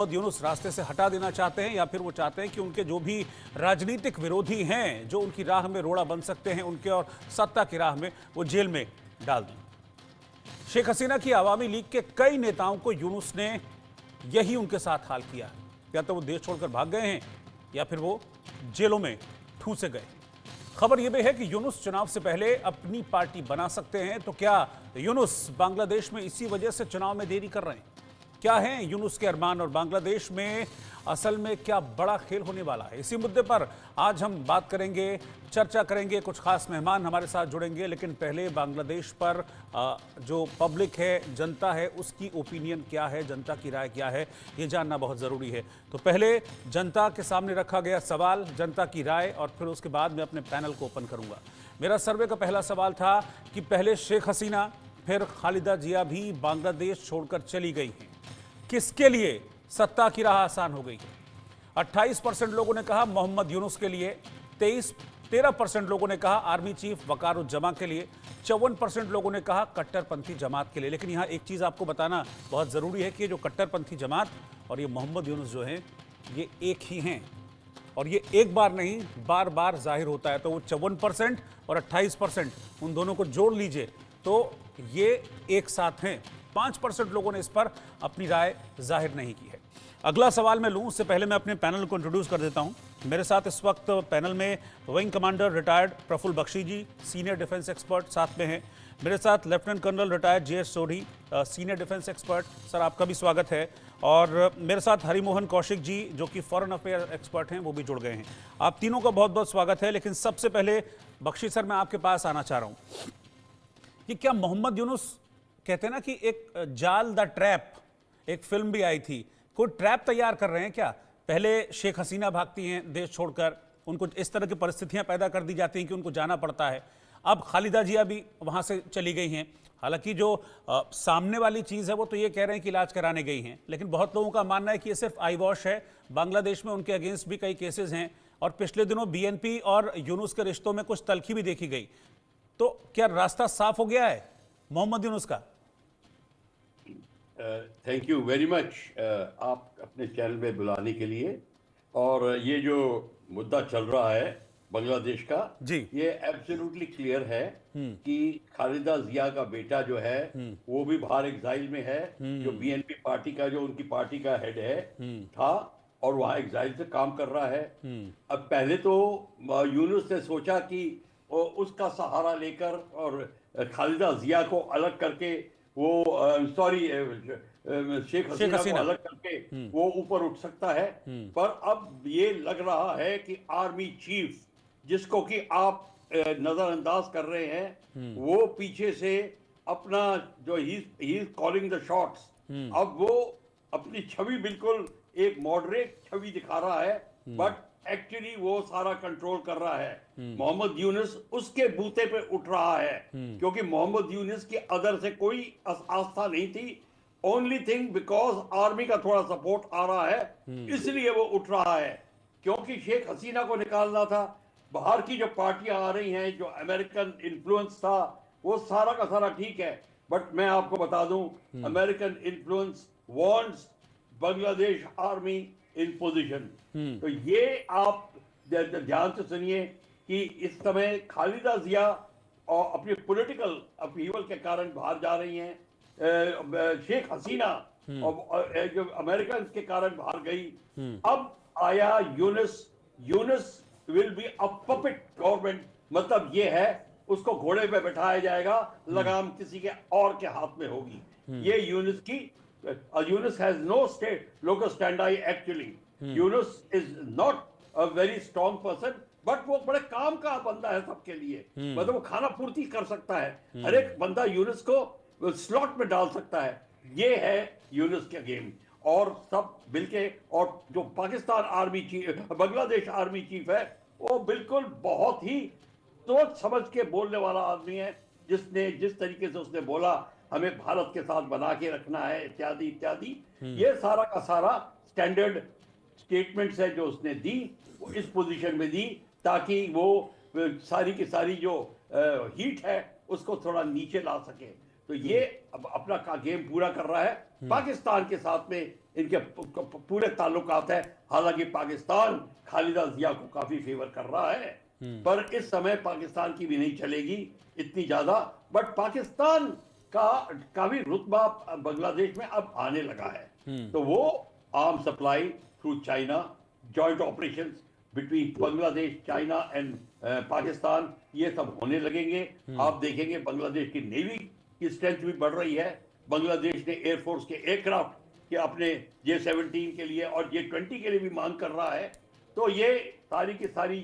यूनुस रास्ते से हटा देना चाहते हैं या फिर वो चाहते हैं कि उनके जो भी राजनीतिक विरोधी हैं, जो उनकी राह में रोड़ा बन सकते हैं, उनके और सत्ता की राह में वो जेल में डाल दें। शेख हसीना की आवामी लीग के कई नेताओं को यूनुस ने यही उनके साथ हाल किया है। या तो वो देश छोड़कर भाग गए हैं या फिर वो जेलों में ठूंसे गए। खबर यह भी है कि यूनुस चुनाव से पहले अपनी पार्टी बना सकते हैं। तो क्या यूनुस बांग्लादेश में इसी वजह से चुनाव में देरी कर रहे हैं? क्या है यूनुस के अरमान और बांग्लादेश में असल में क्या बड़ा खेल होने वाला है? इसी मुद्दे पर आज हम बात करेंगे, चर्चा करेंगे। कुछ खास मेहमान हमारे साथ जुड़ेंगे, लेकिन पहले बांग्लादेश पर जो पब्लिक है, जनता है, उसकी ओपिनियन क्या है, जनता की राय क्या है, ये जानना बहुत ज़रूरी है। तो पहले जनता के सामने रखा गया सवाल, जनता की राय, और फिर उसके बाद मैं अपने पैनल को ओपन करूँगा। मेरा सर्वे का पहला सवाल था कि पहले शेख हसीना फिर खालिदा जिया भी बांग्लादेश छोड़कर चली गई हैं। किसके लिए सत्ता की राह आसान हो गई है? 28% लोगों ने कहा मोहम्मद यूनुस के लिए, 13% लोगों ने कहा आर्मी चीफ वकारुज्जमा के लिए, 54% लोगों ने कहा कट्टरपंथी जमात के लिए। लेकिन यहां एक चीज आपको बताना बहुत जरूरी है कि जो कट्टरपंथी जमात और ये मोहम्मद यूनुस जो हैं, ये एक ही हैं, और ये एक बार नहीं बार बार जाहिर होता है। तो वो 54% और 28% उन दोनों को जोड़ लीजिए तो ये एक साथ हैं। 5% लोगों ने इस पर अपनी राय जाहिर नहीं की है। अगला सवाल मैं लूं उससे पहले मैं अपने पैनल को इंट्रोड्यूस कर देता हूं। मेरे साथ इस वक्त पैनल में wing commander retired Praful Bakshi ji, senior defence expert साथ में हैं। मेरे साथ lieutenant colonel retired JS Sodhi, senior defence expert. Sir, आपका भी स्वागत है। और मेरे साथ हरिमोहन कौशिक जी, जो कि फॉरेन अफेयर एक्सपर्ट हैं, वो भी जुड़ गए हैं। आप तीनों का बहुत बहुत स्वागत है। लेकिन सबसे पहले बख्शी सर, मैं आपके पास आना चाह रहा हूँ कि क्या मोहम्मद यूनुस, कहते हैं ना कि एक जाल द ट्रैप, एक फिल्म भी आई थी, कोई ट्रैप तैयार कर रहे हैं क्या? पहले शेख हसीना भागती हैं देश छोड़कर, उनको इस तरह की परिस्थितियां पैदा कर दी जाती हैं कि उनको जाना पड़ता है। अब खालिदा जिया भी वहां से चली गई हैं। हालांकि जो सामने वाली चीज़ है वो तो ये कह रहे हैं कि इलाज कराने गई हैं, लेकिन बहुत लोगों का मानना है कि ये सिर्फ आई वॉश है। बांग्लादेश में उनके अगेंस्ट भी कई केसेज हैं, और पिछले दिनों BNP और यूनुस के रिश्तों में कुछ तल्खी भी देखी गई। तो क्या रास्ता साफ हो गया है मोहम्मद यूनुस का? थैंक यू वेरी मच आप अपने चैनल में बुलाने के लिए। और ये जो मुद्दा चल रहा है बांग्लादेश का जी, ये एब्सोल्युटली क्लियर है कि खालिदा जिया का बेटा जो है वो भी बाहर एग्जाइल में है। जो BNP पार्टी का, जो उनकी पार्टी का हेड है था, और वहाँ एग्जाइल से काम कर रहा है। अब पहले तो यूनुस ने सोचा कि उसका सहारा लेकर और खालिदा जिया को अलग करके वो शेख हसीना को अलग करके वो ऊपर उठ सकता है। पर अब ये लग रहा है कि आर्मी चीफ, जिसको कि आप नजरअंदाज कर रहे हैं, वो पीछे से अपना जो he is calling the shots, अब वो अपनी छवि बिल्कुल एक मॉडरेट छवि दिखा रहा है, बट एक्चुअली वो सारा कंट्रोल कर रहा है। मोहम्मद यूनुस उसके बूते पे उठ रहा है, क्योंकि मोहम्मद यूनुस की अदर से कोई आस्था नहीं थी। ओनली थिंग बिकॉज आर्मी का थोड़ा सपोर्ट आ रहा है, इसलिए वो उठ रहा है। क्योंकि शेख हसीना को निकालना था, बाहर की जो पार्टियां आ रही हैं, जो अमेरिकन इन्फ्लुएंस था, वो सारा का सारा ठीक है। बट मैं आपको बता दूं, American influence wants Bangladesh army इन पोजीशन। तो ये आप ध्यान से सुनिए कि इस समय खालिदा जिया और अपनी पॉलिटिकल अपहीवल के कारण बाहर जा रही हैं, शेख हसीना और जो अमेरिकन के कारण बाहर गई। अब आया Yunus. Yunus will be a puppet government, मतलब ये है उसको घोड़े पे बैठाया जाएगा, लगाम किसी के और के हाथ में होगी। ये यूनुस की, Yunus has no locus standi actually. Yunus is not a very strong person, but वो बड़े काम का बंदा है सबके लिए। मतलब वो खाना पूर्ति कर सकता है, हर एक बंदा यूनुस को स्लॉट में डाल सकता है। ये है यूनुस का गेम। और सब मिलके, और जो Pakistan army chief, Bangladesh army chief है, वो बिल्कुल बहुत ही सोच समझ के बोलने वाला आदमी है, जिसने जिस तरीके से उसने बोला हमें भारत के साथ बना के रखना है, इत्यादि इत्यादि, ये सारा का सारा स्टैंडर्ड स्टेटमेंट्स है जो उसने दी, वो इस पोजीशन में दी ताकि वो सारी की सारी जो हीट है उसको थोड़ा नीचे ला सके। तो ये अब अपना का गेम पूरा कर रहा है। पाकिस्तान के साथ में इनके पूरे ताल्लुकात है। हालांकि पाकिस्तान खालिदा जिया को काफी फेवर कर रहा है, पर इस समय पाकिस्तान की भी नहीं चलेगी इतनी ज्यादा। बट पाकिस्तान का भी रुतबा बांग्लादेश में अब आने लगा है, तो वो arm supply through China, joint operations between Bangladesh, China and Pakistan, ये सब होने लगेंगे। आप देखेंगे बांग्लादेश की नेवी की स्ट्रेंथ भी बढ़ रही है। बांग्लादेश ने एयरफोर्स के एयरक्राफ्ट के अपने J-17 के लिए और J-20 के लिए भी मांग कर रहा है। तो ये सारी की सारी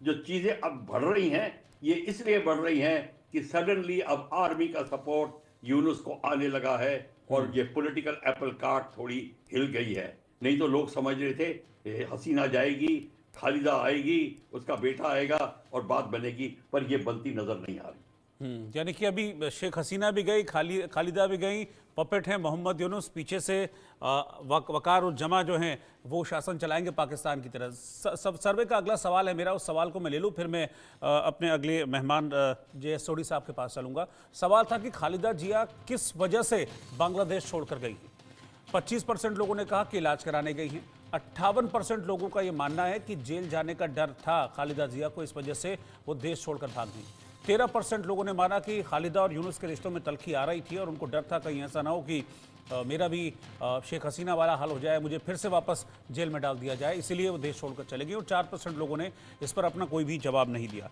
जो चीजें अब बढ़ रही हैं, ये इसलिए बढ़ रही हैं कि सडनली अब आर्मी का सपोर्ट यूनुस को आने लगा है और ये पॉलिटिकल एप्पल कार्ट थोड़ी हिल गई है। नहीं तो लोग समझ रहे थे हसीना जाएगी, खालिदा आएगी, उसका बेटा आएगा और बात बनेगी, पर ये बनती नजर नहीं आ रही। यानी कि अभी शेख हसीना भी गई, खालिदा भी गई, पपेट हैं मोहम्मद यूनुस, पीछे से वकार और जमा जो हैं वो शासन चलाएंगे पाकिस्तान की तरह। सर्वे का अगला सवाल है मेरा, उस सवाल को मैं ले लूँ, फिर मैं अपने अगले मेहमान JS सोढी साहब के पास चलूँगा। सवाल था कि खालिदा जिया किस वजह से बांग्लादेश छोड़कर गई। 25% लोगों ने कहा कि इलाज कराने गई हैं। 58% लोगों का ये मानना है कि जेल जाने का डर था खालिदा जिया को, इस वजह से वो देश छोड़कर भाग गई। 13% लोगों ने माना कि खालिदा और यूनुस के रिश्तों में तलखी आ रही थी और उनको डर था कहीं ऐसा ना हो कि मेरा भी शेख हसीना वाला हाल हो जाए, मुझे फिर से वापस जेल में डाल दिया जाए, इसीलिए वो देश छोड़कर चले गए। और 4% लोगों ने इस पर अपना कोई भी जवाब नहीं दिया।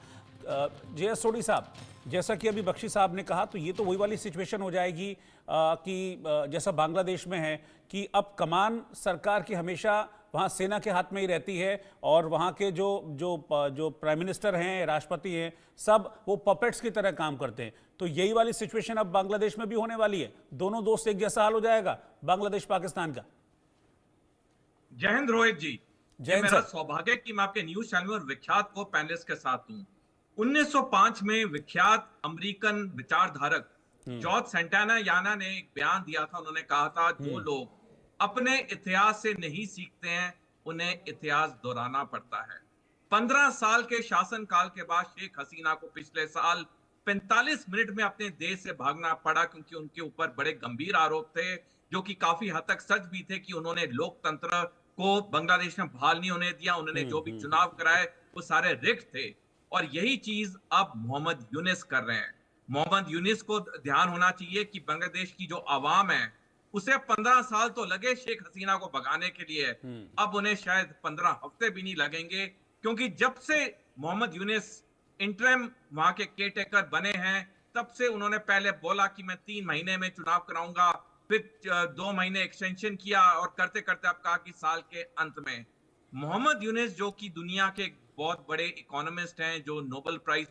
JS सोढी साहब, जैसा कि अभी बख्शी साहब ने कहा, तो ये तो वही वाली सिचुएशन हो जाएगी कि जैसा बांग्लादेश में है कि अब कमान सरकार की हमेशा वहाँ सेना के हाथ में ही रहती है और वहाँ के जो प्राइम मिनिस्टर हैं, राष्ट्रपति हैं, सब वो पपेट्स की तरह काम करते हैं। तो यही वाली सिचुएशन अब बांग्लादेश में भी होने वाली है। दोनों दोस्त एक जैसा हाल हो जाएगा बांग्लादेश पाकिस्तान का। जय हिंद रोहित जी। जय मेरा सौभाग्य कि मैं आपके न्यूज चैनल और विख्यात को पैनलिस्ट के साथ हूं। 1905 में विख्यात अमेरिकन विचारधारक जॉर्ज सेंटाना याना ने एक बयान दिया था। उन्होंने कहा था, जो लोग अपने इतिहास से नहीं सीखते हैं उन्हें इतिहास दोहराना पड़ता है। 15 साल के शासनकाल के बाद शेख हसीना को पिछले साल 45 मिनट में अपने देश से भागना पड़ा, क्योंकि उनके ऊपर बड़े गंभीर आरोप थे, जो कि काफी हद तक सच भी थे, कि उन्होंने लोकतंत्र को बांग्लादेश में बहाल नहीं होने दिया। उन्होंने जो भी चुनाव कराए वो सारे रिग्ड थे, और यही चीज अब मोहम्मद यूनुस कर रहे हैं। मोहम्मद यूनुस को ध्यान होना चाहिए कि बांग्लादेश की जो आवाम है उसे 15 साल तो लगे शेख हसीना को भगाने के लिए, अब उन्हें शायद 15 हफ्ते भी नहीं लगेंगे, क्योंकि जब से मोहम्मद यूनुस इंटरिम वहां के केयरटेकर बने हैं, तब से उन्होंने पहले बोला कि मैं 3 महीने में चुनाव कराऊंगा, फिर 2 महीने एक्सटेंशन किया, और करते करते अब कहा कि साल के अंत में। मोहम्मद यूनुस जो कि दुनिया के बहुत बड़े इकोनॉमिस्ट हैं, जो नोबेल प्राइज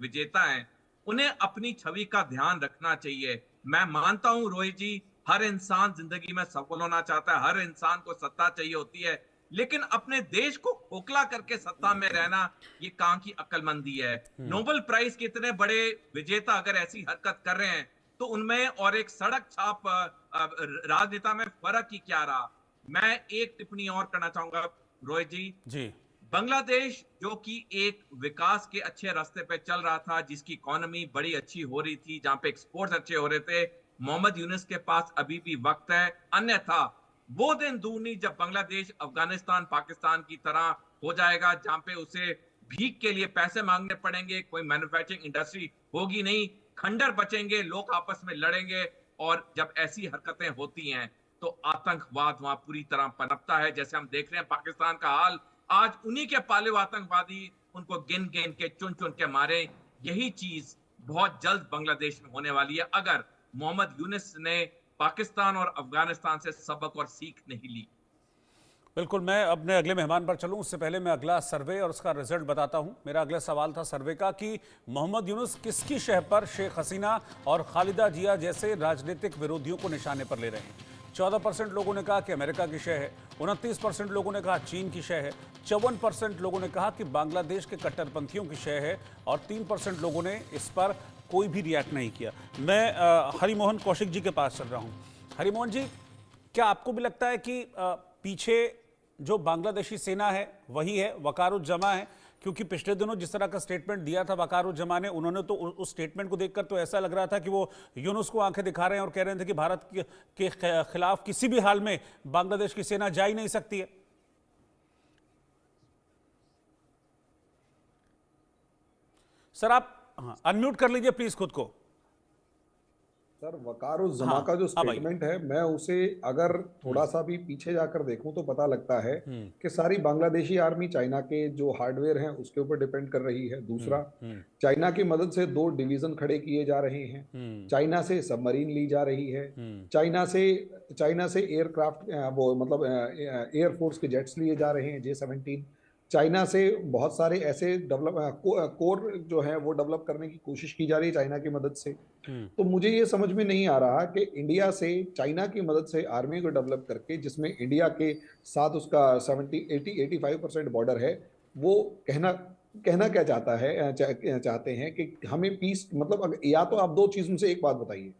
विजेता हैं, उन्हें अपनी छवि का ध्यान रखना चाहिए। मैं मानता हूं रोहित जी, हर इंसान जिंदगी में सफल होना चाहता है, हर इंसान को सत्ता चाहिए होती है, लेकिन अपने देश को खोखला करके सत्ता में रहना ये कहां की अक्लमंदी है। नोबेल प्राइज के इतने बड़े विजेता अगर ऐसी हरकत कर रहे हैं, तो उनमें और एक सड़क छाप राजनेता में फर्क ही क्या रहा। मैं एक टिप्पणी और करना चाहूंगा रोहित जी। बांग्लादेश जो कि एक विकास के अच्छे रास्ते पे चल रहा था, जिसकी इकोनॉमी बड़ी अच्छी हो रही थी, जहां पे एक्सपोर्ट्स अच्छे हो रहे थे, मोहम्मद यूनुस के पास अभी भी वक्त है। अन्यथा वो दिन दूर नहीं जब बांग्लादेश अफगानिस्तान, पाकिस्तान की तरह हो जाएगा, जहां पे उसे भीख के लिए पैसे मांगने पड़ेंगे, कोई मैन्युफैक्चरिंग इंडस्ट्री होगी नहीं, खंडर बचेंगे, लोग आपस में लड़ेंगे, और जब ऐसी हरकतें होती हैं तो आतंकवाद वहां पूरी तरह पनपता है। जैसे हम देख रहे हैं पाकिस्तान का हाल, आज उन्हीं के पाले आतंकवादी उनको गिन गिन के, चुन चुन के मारे। यही चीज बहुत जल्द बांग्लादेश में होने वाली है, अगर मोहम्मद यूनुस ने पाकिस्तान और अफगानिस्तान से सबक और सीख नहीं ली। बिल्कुल, मैं अपने अगले मेहमान पर चलूं उससे पहले मैं अगला सर्वे और उसका रिजल्ट बताता हूं। मेरा अगला सवाल था सर्वे का कि मोहम्मद यूनुस किसकी शह पर शेख हसीना और खालिदा जिया जैसे राजनीतिक विरोधियों को निशाने पर ले रहे हैं। 14% लोगों ने कहा कि अमेरिका की शह है, 29% लोगों ने कहा चीन की शह है, 54% लोगों ने कहा कि बांग्लादेश के कट्टरपंथियों की शह है, और 3% लोगों ने इस पर कोई भी रिएक्ट नहीं किया। मैं हरिमोहन कौशिक जी के पास चल रहा हूँ। हरिमोहन जी, क्या आपको भी लगता है कि पीछे जो बांग्लादेशी सेना है वही है, वकारुज्जमा है? क्योंकि पिछले दिनों जिस तरह का स्टेटमेंट दिया था वकारुज्जमा ने, उन्होंने तो उस स्टेटमेंट को देखकर तो ऐसा लग रहा था कि वो यूनुस को आंखें दिखा रहे हैं और कह रहे थे कि भारत के खिलाफ किसी भी हाल में बांग्लादेश की सेना जा ही नहीं सकती है। सर आप अनम्यूट कर लीजिए प्लीज खुद को। सर, वकारुज्जमा का जो स्टेटमेंट है, मैं उसे अगर थोड़ा सा भी पीछे जाकर देखूं तो पता लगता है कि सारी बांग्लादेशी आर्मी चाइना के जो हार्डवेयर हैं उसके ऊपर डिपेंड कर रही है। दूसरा, चाइना की मदद से 2 डिवीजन खड़े किए जा रहे हैं, चाइना से सबमरीन ली जा रही है, चाइना से एयरक्राफ्ट वो मतलब एयरफोर्स के जेट्स लिए जा रहे हैं J-17, चाइना से बहुत सारे ऐसे कोर जो है वो डेवलप करने की कोशिश की जा रही है चाइना की मदद से। तो मुझे ये समझ में नहीं आ रहा कि इंडिया से चाइना की मदद से आर्मी को डेवलप करके, जिसमें इंडिया के साथ उसका 70-80-85% बॉर्डर है, वो कहना क्या चाहते हैं कि हमें पीस, मतलब या तो आप 2 चीजों से एक बात बताइए,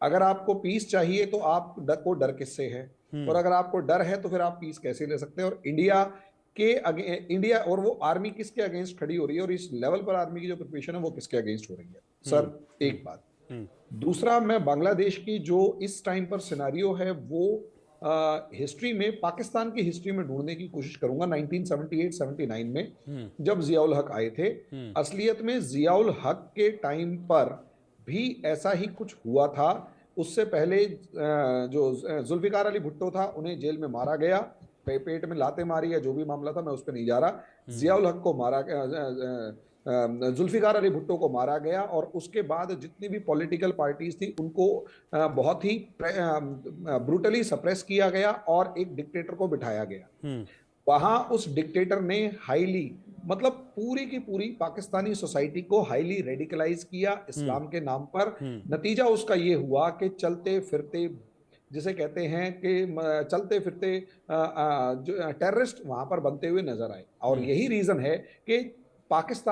अगर आपको पीस चाहिए तो आप डर किससे है, और अगर आपको डर है तो फिर आप पीस कैसे ले सकते हैं। और इंडिया और वो आर्मी किसके अगेंस्ट खड़ी हो रही है, और इस लेवल पर आर्मी की जो प्रिपरेशन है वो किसके अगेंस्ट हो रही है। सर, एक बात। दूसरा, मैं बांग्लादेश की जो इस टाइम पर सिनारियो है वो हिस्ट्री में, पाकिस्तान की हिस्ट्री में ढूंढने की कोशिश करूंगा। 1978-79 में जब जियाउल हक आए थे, असलियत में जियाउल हक के टाइम पर भी ऐसा ही कुछ हुआ था। उससे पहले जो जुल्फिकार अली भुट्टो था, उन्हें जेल में मारा गया, पेट में लाते मारी, या जो भी मामला था, मैं उस पर नहीं जा रहा। जियाउल हक को मारा, जुल्फिकार अली भुट्टो को मारा गया, और उसके बाद जितनी भी पॉलिटिकल पार्टीज थी उनको बहुत ही ब्रूटली सप्रेस किया गया और एक डिक्टेटर को बिठाया गया। वहां उस डिक्टेटर ने हाईली, मतलब पूरी की पूरी पाकिस्तानी सोसाइटी को हाईली रेडिकलाइज किया इस्लाम के नाम पर। नतीजा उसका ये हुआ कि चलते फिरते, जिसे कहते हैं कि चलते फिरते टेररिस्ट वहां पर बनते हुए नजर आए। और यही रीजन है कि पाकिस्तान